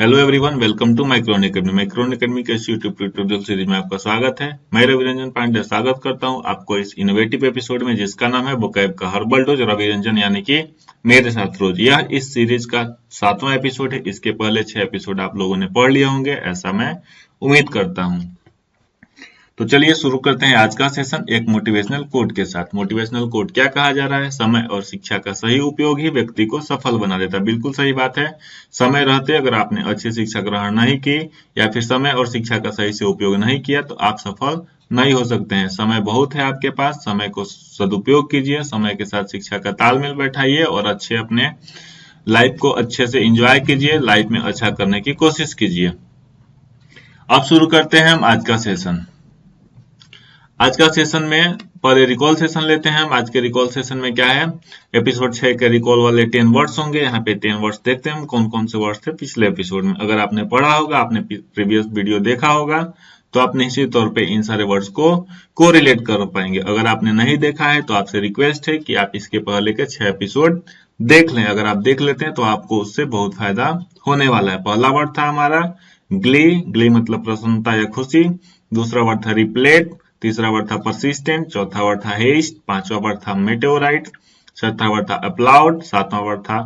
Hello everyone, welcome to micron academy. Micron academy के इस YouTube tutorial series में आपका स्वागत है। मैं रवि रंजन पांडे स्वागत करता हूं आपको इस इनोवेटिव एपिसोड में, जिसका नाम है वोकैब का हर्बल डोज रवि रंजन, यानी कि मेरे साथ रोज। यह इस सीरीज का 7वां एपिसोड है। इसके पहले 6 एपिसोड आप लोगों ने पढ़ लिए होंगे, ऐसा मैं उम्मीद करता हूँ। तो चलिए शुरू करते हैं आज का सेशन एक मोटिवेशनल कोट के साथ। मोटिवेशनल कोट क्या कहा जा रहा है? समय और शिक्षा का सही उपयोग ही व्यक्ति को सफल बना देता है। बिल्कुल सही बात है। समय रहते अगर आपने अच्छी शिक्षा ग्रहण नहीं की या फिर समय और शिक्षा का सही से उपयोग नहीं किया तो आप सफल नहीं हो सकते हैं। समय बहुत है आपके पास, समय को सदुपयोग कीजिए, समय के साथ शिक्षा का तालमेल बैठाइए और अच्छे अपने लाइफ को अच्छे से एंजॉय कीजिए, लाइफ में अच्छा करने की कोशिश कीजिए। अब शुरू करते हैं हम आज का सेशन। आज का सेशन में पहले रिकॉल सेशन लेते हैं हम। आज के रिकॉल सेशन में क्या है, एपिसोड 6 के रिकॉल वाले 10 वर्ड्स होंगे। यहाँ पे 10 वर्ड्स देखते हैं हम कौन कौन से वर्ड्स थे पिछले एपिसोड में। अगर आपने पढ़ा होगा, आपने प्रीवियस वीडियो देखा होगा, तो आप निश्चित तौर पे इन सारे वर्ड्स को कोरिलेट कर पाएंगे। अगर आपने नहीं देखा है तो आपसे रिक्वेस्ट है कि आप इसके पहले के 6 एपिसोड देख लें। अगर आप देख लेते हैं तो आपको उससे बहुत फायदा होने वाला है। पहला वर्ड था हमारा ग्ली। ग्ली मतलब प्रसन्नता या खुशी। दूसरा वर्ड था रिप्लेट। तीसरा वर्ड था परसिस्टेंट। चौथा वर्ड था हेस्ट। पांचवा वर्ड था मेटेओराइट। छठा वर्ड था अपलाउड। सातवां वर्ड था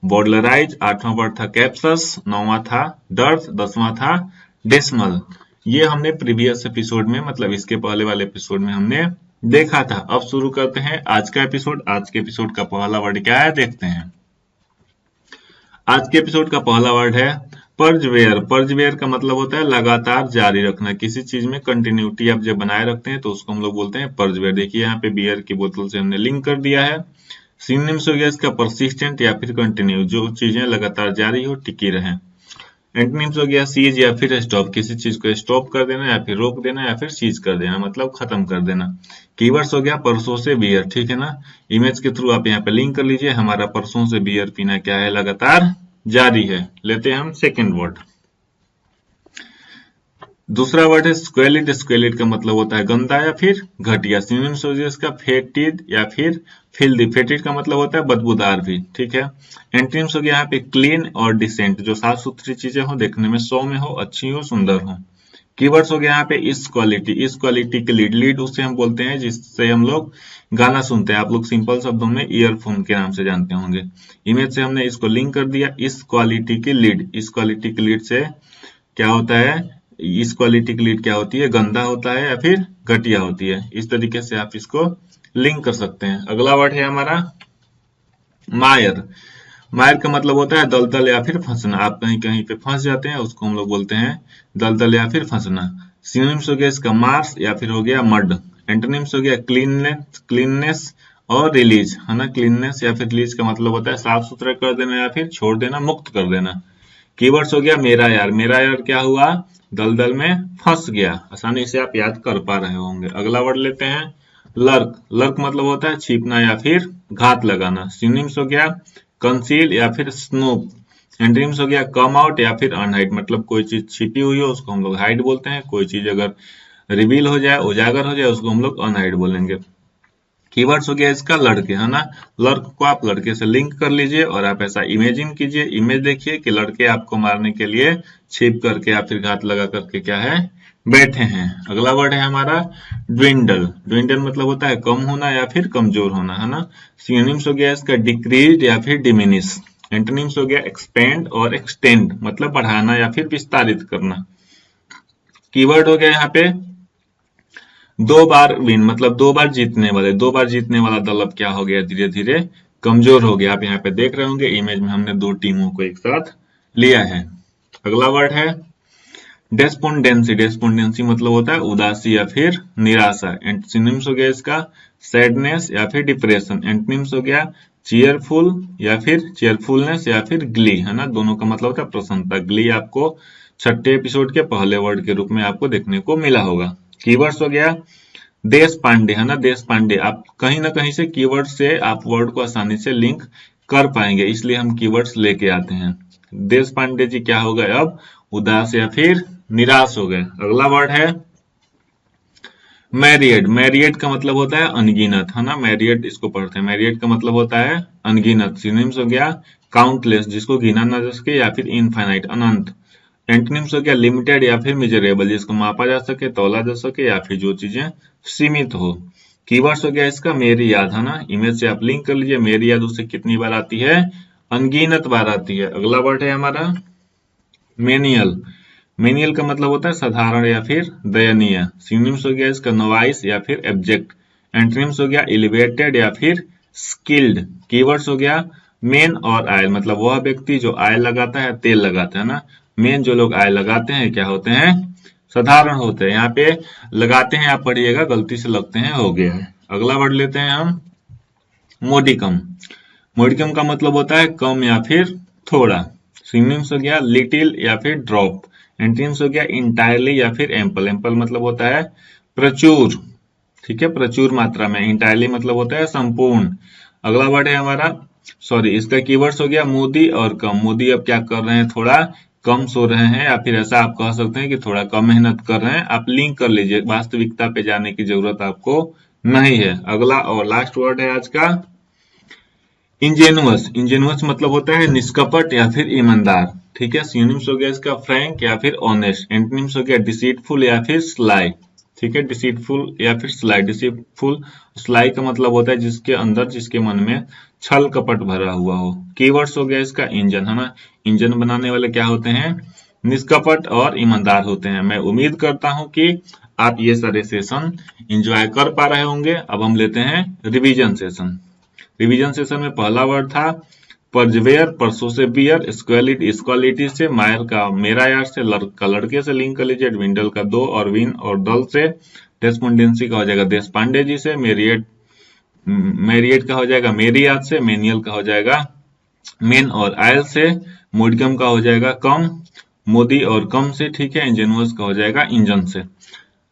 बॉडलराइज। आठवां वर्ड था कैप्सस। नौवां था डर्थ। 10वां था डेसिमल। ये हमने प्रीवियस एपिसोड में, मतलब इसके पहले वाले एपिसोड में हमने देखा था। अब शुरू करते हैं आज का एपिसोड। आज के एपिसोड का पहला वर्ड क्या है, देखते हैं। आज के एपिसोड का पहला वर्ड है पर्जवेयर। पर्जवेयर का मतलब होता है लगातार जारी रखना। किसी चीज में कंटिन्यूटी आप जब बनाए रखते हैं तो उसको हम लोग बोलते हैं पर्जवेयर। देखिए यहाँ पे बियर की बोतल से हमने लिंक कर दिया है। सिनोनिम्स हो गया इसका परसिस्टेंट या फिर कंटिन्यू, जो चीजें लगातार जारी हो, टिकी रहें। एंटोनिम्स हो गया सीज या फिर स्टॉप। किसी चीज को स्टॉप कर देना या फिर रोक देना या फिर सीज कर देना, मतलब खत्म कर देना। कीवर्ड्स हो गया परसों से बियर, ठीक है ना। इमेज के थ्रू आप यहाँ पे लिंक कर लीजिए। हमारा परसों से बियर पीना क्या है, लगातार जारी है। लेते हैं हम सेकेंड वर्ड। दूसरा वर्ड है स्क्वेलिड। स्क्वेलिड का मतलब होता है गंदा या फिर घटिया। सिनोनिम्स हो गया इसका फेटिड या फिर फिल्दी। फेटिड का मतलब होता है बदबूदार भी, ठीक है। एंटोनिम्स हो गया यहाँ पे क्लीन और डिसेंट, जो साफ सुथरी चीजें हो, देखने में सौम्य हो, अच्छी हो, सुंदर हो। कीवर्ड्स हो गया यहाँ पे इस क्वालिटी। इस क्वालिटी की लीड। लीड उसे हम बोलते हैं जिससे हम लोग गाना सुनते हैं। आप लोग सिंपल शब्दों में ईयरफोन के नाम से जानते होंगे। इमेज से हमने इसको लिंक कर दिया। इस क्वालिटी की लीड। इस क्वालिटी की लीड से क्या होता है, इस क्वालिटी की लीड क्या होती है, गंदा होता है या फिर घटिया होती है। इस तरीके से आप इसको लिंक कर सकते हैं। अगला वर्ड है हमारा मायर। मायर का मतलब होता है दलदल या फिर फंसना। आप कहीं कहीं पे फंस जाते हैं, उसको हम लोग बोलते हैं दलदल या फिर फंसना। सिनोनिम्स हो गया इसका मार्स या फिर हो गया मड। एंटोनिम्स हो गया क्लीननेस, क्लीननेस और रिलीज, है ना। क्लीननेस या फिर रिलीज का मतलब होता है साफ सुथरा कर देना या फिर छोड़ देना, मुक्त कर देना। कीवर्ड्स हो गया मेरा यार। मेरा यार क्या हुआ, दलदल में फंस गया। आसानी से आप याद कर पा रहे होंगे। अगला वर्ड लेते हैं लर्क। लर्क मतलब होता है छिपना या फिर घात लगाना। सिनोनिम्स हो गया कंसील या फिर स्नूप। एंटोनिम्स हो गया कम आउट या फिर अनहाइड, मतलब कोई चीज छिपी हुई हो उसको हम लोग हाइड बोलते हैं। कोई चीज अगर रिवील हो जाए, उजागर हो जाए, उसको हम लोग अनहाइड बोलेंगे। कीवर्ड्स हो गया इसका लड़के, है ना। लड़क को आप लड़के से लिंक कर लीजिए और आप ऐसा इमेजिन कीजिए, इमेज देखिए कि लड़के आपको मारने के लिए छिप करके या फिर घात लगा करके क्या है, बैठे हैं। अगला वर्ड है हमारा ड्विंडल। ड्विंडल मतलब होता है कम होना या फिर कमजोर होना, है ना। सिनोनिम्स हो गया इसका डिक्रीज या फिर डिमिनिश। एंटोनिम्स हो गया एक्सपेंड और एक्सटेंड, मतलब बढ़ाना या फिर विस्तारित करना। कीवर्ड हो गया यहाँ पे दो बार विन, मतलब 2 बार जीतने वाले। 2 बार जीतने वाला दल अब क्या हो गया, धीरे धीरे कमजोर हो गया। आप यहाँ पे देख रहे होंगे इमेज में हमने 2 टीमों को एक साथ लिया है। अगला वर्ड है डेस्पोंडेंसी। डेस्पोंडेंसी मतलब होता है उदासी या फिर निराशा। सिनोनिम्स हो गया इसका सैडनेस या फिर डिप्रेशन। एंटोनिम्स हो गया चीयरफुल या फिर चीयरफुलनेस या फिर ग्ली, है ना। दोनों का मतलब होता है प्रसन्नता। ग्ली आपको 6ठे एपिसोड के पहले वर्ड के रूप में आपको देखने को मिला होगा। कीवर्ड्स हो गया देश पांडे, है ना। देश पांडे, आप कहीं ना कहीं से कीवर्ड से आप वर्ड को आसानी से लिंक कर पाएंगे, इसलिए हम कीवर्ड्स लेके आते हैं। देश पांडे जी क्या हो गए, अब उदास या फिर निराश हो गए। अगला वर्ड है मैरियड, मैरियड का मतलब होता है अनगिनत, है ना, मैरियड इसको पढ़ते हैं। मैरियड का मतलब होता है अनगिनत। सिनोनिम्स हो गया काउंटलेस, जिसको गिना ना जा सके, या फिर इनफाइनाइट, अनंत। एंटोनिम्स हो गया लिमिटेड या फिर मिजरेबल, जिसको मापा जा सके, तौला जा सके, या फिर जो चीजें सीमित हो। कीवर्ड्स हो गया इसका मेरी याद, है ना, इमेज से आप लिंक कर लीजिए। मेरी याद उससे कितनी बार आती है, अनगिनत बार आती है। अगला वर्ड है हमारा मेनियल। मेनियल का मतलब होता है साधारण या फिर दयनीय। सिनोनिम्स हो गया इसका नॉइस या फिर एब्जेक्ट। एंटोनिम्स हो गया एलिवेटेड या फिर स्किल्ड। कीवर्ड्स हो गया मेन और आयल, मतलब वह व्यक्ति जो आयल लगाता है, तेल लगाता है ना। मेन जो लोग आयल लगाते हैं क्या होते हैं, साधारण होते हैं। यहाँ पे लगाते हैं आप पढ़िएगा, गलती से लगते हैं हो गया है। अगला वर्ड लेते हैं हम मोडिकम। मोडिकम का मतलब होता है कम या फिर थोड़ा। सिनोनिम्स हो गया लिटिल या फिर ड्रॉप। एंटोनिम्स हो गया इंटायरली या फिर एम्पल। एम्पल मतलब होता है प्रचुर, ठीक है, प्रचुर मात्रा में। इंटायरली मतलब होता है संपूर्ण। अगला वर्ड है हमारा, सॉरी, इसका कीवर्ड्स हो गया मोदी और कम। मोदी अब क्या कर रहे हैं, थोड़ा कम सो रहे हैं, या फिर ऐसा आप कह सकते हैं कि थोड़ा कम मेहनत कर रहे हैं। आप लिंक कर लीजिए, वास्तविकता पे जाने की जरूरत आपको नहीं है। अगला और लास्ट वर्ड है आज का इंजेनुअस। इंजेनुअस मतलब होता है निष्कपट या फिर ईमानदार, ठीक है। सिनोनिम्स हो गया इसका फ्रैंक या फिर ऑनेस्ट। एंटोनिम्स हो गया डिसीटफुल या फिर स्लाई, ठीक है, डिसीटफुल या फिर स्लाई। डिसीटफुल, स्लाई का मतलब होता है जिसके अंदर, जिसके मन में छल कपट भरा हुआ हो। कीवर्ड्स हो गया इसका इंजन, है ना। इंजन बनाने वाले क्या होते हैं, निष्कपट और ईमानदार होते हैं। मैं उम्मीद करता हूं कि आप ये सारे सेशन एंजॉय कर पा रहे होंगे। अब हम लेते हैं रिवीजन सेशन। रिवीजन सेशन में पहला वर्ड था परजवेयर, परसों से बियर, स्क्वालिटी, इक्वालिटी से, मायर का मेरा यार से, का लड़के से लिंक कर लीजिए, विंडल का दो, और विन और दल से, डेस्पोंडेंसी का हो जाएगा देश पांडे जी से, मेरियट, मेरियट का हो जाएगा मेरी याद से, मेनियल का हो जाएगा मेन और आयल से, मोडिकम का हो जाएगा कम, मोदी और कम से, ठीक है, इंजेनुअस का हो जाएगा इंजन से।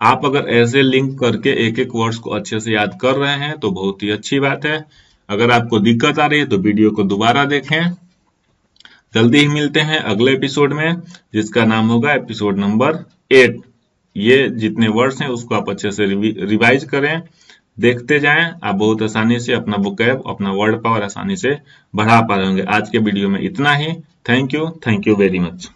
आप अगर ऐसे लिंक करके एक एक वर्ड्स को अच्छे से याद कर रहे हैं तो बहुत ही अच्छी बात है। अगर आपको दिक्कत आ रही है तो वीडियो को दोबारा देखें। जल्दी ही मिलते हैं अगले एपिसोड में, जिसका नाम होगा एपिसोड नंबर 8। ये जितने वर्ड्स हैं उसको आप अच्छे से रिवाइज करें, देखते जाएं। आप बहुत आसानी से अपना वोकैब, अपना वर्ड पावर आसानी से बढ़ा पा रहे होंगे। आज के वीडियो में इतना ही। Thank you very much.